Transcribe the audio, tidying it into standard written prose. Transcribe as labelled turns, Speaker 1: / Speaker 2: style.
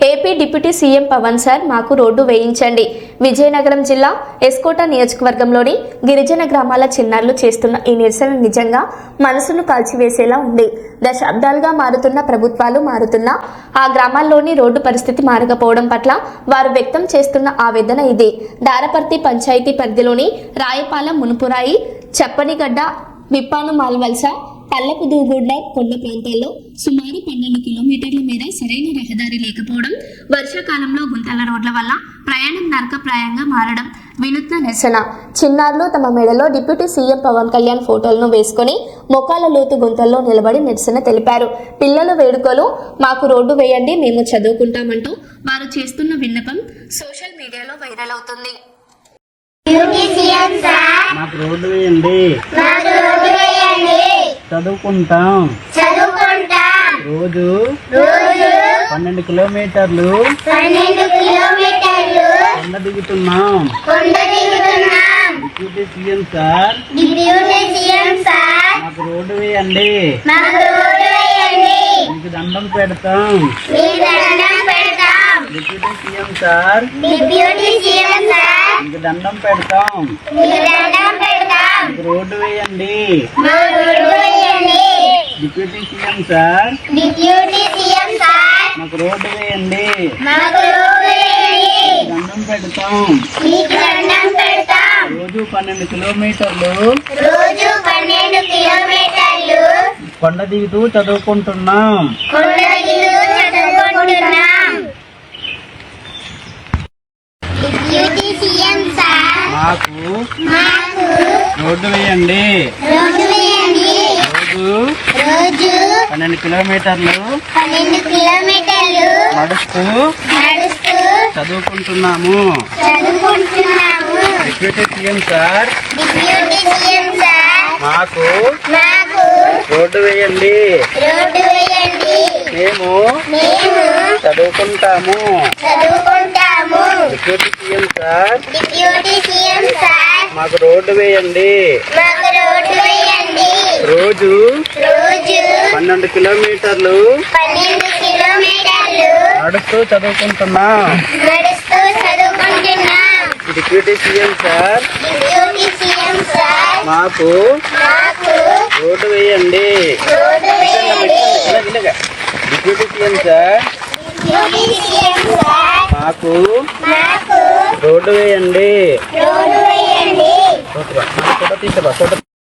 Speaker 1: AP deputy CM Pawan sir మాకు road వేయించండి. విజయనగరం జిల్లా ఎస్కోట నియోజకవర్గంలోని గిరిజన గ్రామాల చిన్నారులు చేస్తున్న ఈ నిరసన నిజంగా మనసును కాల్చివేసేలా ఉంది. దశాబ్దాలుగా మారుతున్న ప్రభుత్వాలు మారుతున్నా ఆ గ్రామాల్లోని రోడ్డు పరిస్థితి మారకపోవడం పట్ల వారు వ్యక్తం చేస్తున్న ఆవేదన ఇది. దారపర్తి పంచాయతీ పరిధిలోని రాయపాలెం, మునుపురాయి, చప్పనిగడ్డ, విప్పాను మాల్వలస, పల్లపు దూగూడ కొండ ప్రాంతాల్లో సుమారు 12 కిలోమీటర్ల మేర సరైన రహదారి లేకపోవడం, వర్షాకాలంలో గుంతల రోడ్ల వల్ల ప్రయాణం నరకప్రాయంగా మారడం వినూత్న నిరసన. చిన్నారులు తమ మెడలో డిప్యూటీ సీఎం పవన్ కళ్యాణ్ ఫోటోలను వేసుకుని మొకాల లోతు గుంతల్లో నిలబడి నిరసన తెలిపారు. పిల్లల వేడుకలు మాకు రోడ్డు వేయండి, మేము చదువుకుంటామంటూ వారు చేస్తున్న విన్నపం సోషల్ మీడియాలో వైరల్ అవుతుంది.
Speaker 2: మాకు రోడ్డు వేయండి, చదువుకుంటాం. రోజు 12 కిలోమీటర్లు కొండ దిగుతున్నాం. డిప్యూటీ సీఎం సార్ మాకు రోడ్డు వేయండి, మీకు దండం పెడతాం. డిప్యూటీ సీఎం సార్ మీకు దండం పెడతాం. మీకు రోడ్డు వేయండి. డిప్యూటీ సీఎం సార్ మాకు రోడ్డు వేయండి, దండం పెడతాం. రోజు 12 కిలోమీటర్లు కొండ దిగుతూ చదువుకుంటున్నాం. మాకు రోడ్డు వేయండి. రోజు 12 కిలోమీటర్లు నడుస్తూ చదువుకుంటున్నాము. డిప్యూటీ సీఎం సార్ మాకు రోడ్డు వేయండి, మేము చదువుకుంటాము. డిప్యూటీ సీఎం సార్ మాకు రోడ్డు వేయండి. రోజు 12 కిలోమీటర్లు నడుస్తూ చదువుకుంటున్నాం. డిప్యూటీ సీఎం సార్ మాకు రోడ్డు వేయండి. డిప్యూటీ సీఎం సార్ మాకు రోడ్డు వేయండి. ఫోటో తీసుకో.